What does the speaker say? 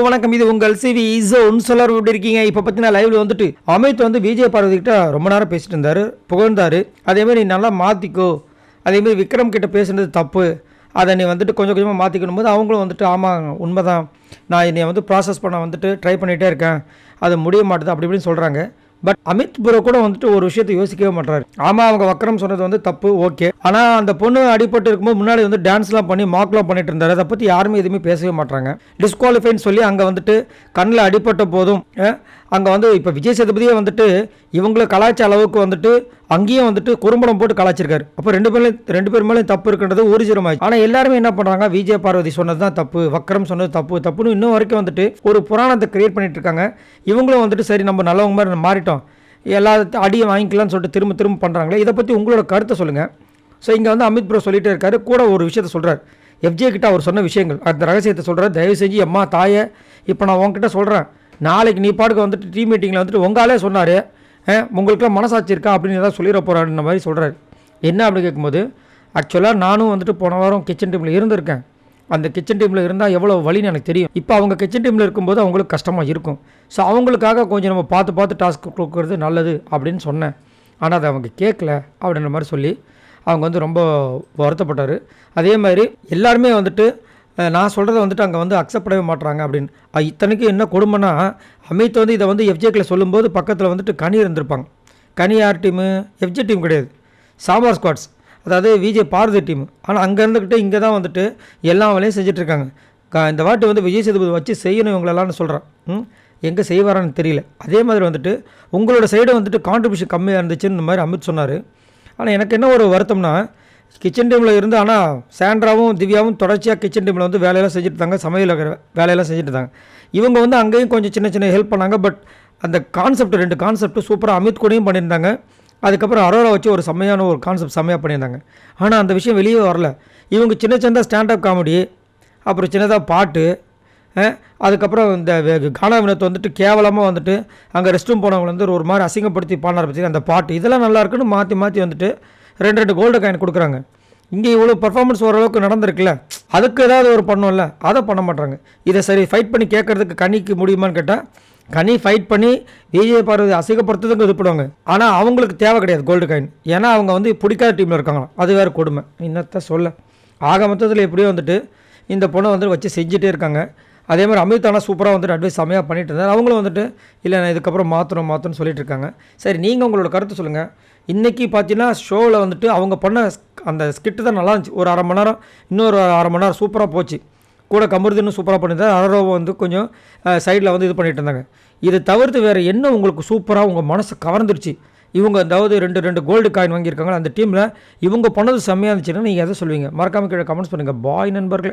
வணக்கம். இது உங்கள் சிவி ஜோன். சொல்லர் எப்படி இருக்கீங்க? இப்போ பார்த்தீங்கன்னா லைவ்ல வந்துட்டு அமித் வந்து விஜய் பார்வதி கிட்ட ரொம்ப நேரம் பேசிட்டு இருந்தாரு, புகழ்ந்தாரு. அதேமாதிரி நீ நல்லா மாற்றிக்கோ, அதேமாதிரி விக்ரம் கிட்ட பேசுனது தப்பு, அதை நீ வந்துட்டு கொஞ்சம் கொஞ்சமாக மாற்றிக்கணும் போது அவங்களும் வந்துட்டு ஆமாம் உண்மைதான், நான் என்னை வந்து ப்ராசஸ் பண்ண வந்துட்டு ட்ரை பண்ணிகிட்டே இருக்கேன், அது முடிய மாட்டுது அப்படி இப்படின்னு சொல்கிறாங்க. பட் அமித் ப்ரோ கூட வந்துட்டு ஒரு விஷயத்தை யோசிக்கவே மாட்டாரு. ஆமாம் அவங்க வக்ரம் சொன்னது வந்து தப்பு, ஓகே. ஆனால் அந்த பொண்ணு அடிபட்டு இருக்கும்போது முன்னாடி வந்து டான்ஸ்லாம் பண்ணி மாக்லாம் பண்ணிட்டு இருந்தாரு. அதை பற்றி யாருமே எதுவுமே பேசவே மாட்டாங்க. டிஸ்குவாலிஃபைன்னு சொல்லி அங்கே வந்துட்டு கண்ணில் அடிபட்ட போதும் அங்கே வந்து இப்போ விஜய் சேதுபதியே வந்துட்டு இவங்களை கலாய்ச்ச அளவுக்கு வந்துட்டு அங்கேயும் வந்துட்டு குறும்படம் போட்டு கலாய்ச்சிருக்காரு. அப்போ ரெண்டு பேர் மேலேயும் தப்பு இருக்குன்றது ஊர்ஜிதமாயிடுச்சு. ஆனால் எல்லாருமே என்ன பண்ணுறாங்க, விஜய் பார்வதி சொன்னது தான் தப்பு, வக்ரம் சொன்னது தப்புன்னு இன்னும் வரைக்கும் வந்துட்டு ஒரு புராணத்தை கிரியேட் பண்ணிட்டு இருக்காங்க. இவங்களும் வந்துட்டு சரி நம்ம நல்லவங்க மாதிரி மாறிட்டோம், எல்லாத்தையும் அடியை வாங்கிக்கலாம்னு சொல்லிட்டு திரும்ப பண்ணுறாங்களே. இதை பற்றி உங்களோட கருத்தை சொல்லுங்கள். ஸோ இங்கே வந்து அமித் ப்ரோ சொல்லிகிட்டே இருக்காரு, கூட ஒரு விஷயத்த சொல்கிறார். எஃப்ஜே கிட்ட அவர் சொன்ன விஷயங்கள், அந்த ரகசியத்தை சொல்கிறார். தயவு செஞ்சு அம்மா தாயை இப்போ நான் உங்ககிட்ட சொல்கிறேன், நாளைக்கு நீ பாட்டுக்கு வந்துட்டு டீம் மீட்டிங்கில் வந்துட்டு உங்காலே சொன்னார், உங்களுக்குலாம் மனசாட்சி இருக்கா அப்படின்னு ஏதாவது சொல்லிட போகிறாருன்ற மாதிரி சொல்கிறார். என்ன அப்படி கேட்கும்போது, ஆக்சுவலாக நானும் வந்துட்டு போன வாரம் கிச்சன் டீமில் இருந்திருக்கேன். அந்த கிச்சன் டீமில் இருந்தால் எவ்வளோ வலின்னு எனக்கு தெரியும். இப்போ அவங்க கிச்சன் டீமில் இருக்கும்போது அவங்களுக்கு கஷ்டமாக இருக்கும். ஸோ அவங்களுக்காக கொஞ்சம் நம்ம பார்த்து டாஸ்க் கொடுக்குறது நல்லது அப்படின்னு சொன்னேன். ஆனால் அதை அவங்க கேட்கல அப்படின்ற மாதிரி சொல்லி அவங்க வந்து ரொம்ப வருத்தப்பட்டார். அதே மாதிரி எல்லாருமே வந்துட்டு நான் சொல்கிறத வந்துட்டு அங்கே வந்து அக்செப்ட் பண்ணவே மாட்டுறாங்க அப்படின்னு. இத்தனைக்கும் என்ன கொடுமைன்னா, அமித் வந்து இதை வந்து எஃப்ஜேக்கில் சொல்லும்போது பக்கத்தில் வந்துட்டு கனி இருந்திருப்பாங்க. கனி யார் டீமு? எஃப்ஜே டீம் கிடையாது, சாம்பார் ஸ்குவாட்ஸ், அதாவது விஜய் பார்வதி டீமு. ஆனால் அங்கே இருந்துக்கிட்டு இங்கே தான் வந்துட்டு எல்லா வேலையும் செஞ்சிட்ருக்காங்க. இந்த வாட்டி வந்து விஜய் சேதுபதி வச்சு செய்யணும் இவங்களெல்லாம்னு சொல்கிறேன். எங்கே செய்வாரான்னு தெரியல. அதே மாதிரி வந்துட்டு உங்களோட சைடு வந்துட்டு கான்ட்ரிபியூஷன் கம்மியாக இருந்துச்சுன்னு இந்த மாதிரி அமித் சொன்னார். ஆனால் எனக்கு என்ன ஒரு வருத்தம்னா, கிச்சன் டீமில் இருந்து ஆனால் சாண்ட்ராவும் திவ்யாவும் தொடர்ச்சியாக கிச்சன் டீமில் வந்து வேலையெல்லாம் செஞ்சுட்டு இருந்தாங்க, சமையல் வேலையெல்லாம் செஞ்சுட்டு இருந்தாங்க. இவங்க வந்து அங்கேயும் கொஞ்சம் சின்ன ஹெல்ப் பண்ணாங்க. பட் அந்த ரெண்டு கான்செப்ட் சூப்பராக அமித் கூடயும் பண்ணியிருந்தாங்க. அதுக்கப்புறம் அரோரா வச்சு ஒரு செம்மையான ஒரு கான்செப்ட் செம்மையாக பண்ணியிருந்தாங்க. ஆனால் அந்த விஷயம் வெளியே வரல. இவங்க சின்னதாக ஸ்டாண்டப் காமெடி, அப்புறம் சின்னதாக பாட்டு, அதுக்கப்புறம் இந்த கானா வினத்தை வந்துட்டு கேவலமாக வந்துட்டு அங்கே ரெஸ்ட் ரூம் போனவங்க வந்து ஒரு மாதிரி அசிங்கப்படுத்தி பாடினார் பற்றி அந்த பாட்டு, இதெல்லாம் நல்லா இருக்குன்னு மாற்றி வந்துட்டு ரெண்டு கோல்டு காயின் கொடுக்குறாங்க. இங்கே இவ்வளோ பர்ஃபார்மன்ஸ் ஓரளவுக்கு நடந்திருக்குல்ல, அதுக்கு ஏதாவது ஒரு பண்ணோம்ல, அதை பண்ண மாட்டாங்க. இதை சரி ஃபைட் பண்ணி கேட்குறதுக்கு கனிக்கு முடியுமான்னு கேட்டால், கனி ஃபைட் பண்ணி விஜய் பார்வதி அசிங்கப்படுத்துறதுக்கு இது பண்ணுவாங்க. ஆனால் அவங்களுக்கு தேவை கிடையாது கோல்டு காயின். ஏன்னா அவங்க வந்து பிடிக்காத டீமில் இருக்காங்களா, அது வேறு கொடுமை. இன்னத்தை சொல்ல ஆக மொத்தத்தில் எப்படியோ வந்துட்டு இந்த பொண்ணை வந்து வச்சு செஞ்சுட்டே இருக்காங்க. அதே மாதிரி அமித் ஆனால் சூப்பராக வந்துட்டு அட்வைஸ் செம்மையாக பண்ணிட்டு இருந்தார். அவங்களும் வந்துட்டு இல்லை நான் இதுக்கப்புறம் மாற்றணும்னு சொல்லிட்டு இருக்காங்க. சரி நீங்கள் உங்களோட கருத்து சொல்லுங்கள். இன்றைக்கி பார்த்தீங்கன்னா ஷோவில் வந்துட்டு அவங்க பண்ண அந்த ஸ்கிட்டு தான் நல்லா இருந்துச்சு. ஒரு அரை மணி நேரம், இன்னொரு அரை மணி நேரம் சூப்பராக போச்சு. கூட கமருதின்னு சூப்பராக பண்ணியிருந்தார். அரோவை வந்து கொஞ்சம் சைடில் வந்து இது பண்ணிட்டு இருந்தாங்க. இதை தவிர்த்து வேறு என்ன உங்களுக்கு சூப்பராக உங்கள் மனசை கவர்ந்துருச்சு? இவங்க அதாவது ரெண்டு கோல்டு காயின் வாங்கியிருக்காங்க அந்த டீமில், இவங்க பண்ணது செம்மையாக இருந்துச்சுன்னா நீங்கள் எதை சொல்லுவீங்க? மறக்காமல் கீழே கமெண்ட்ஸ் பண்ணுங்கள். பாய் நண்பர்களே.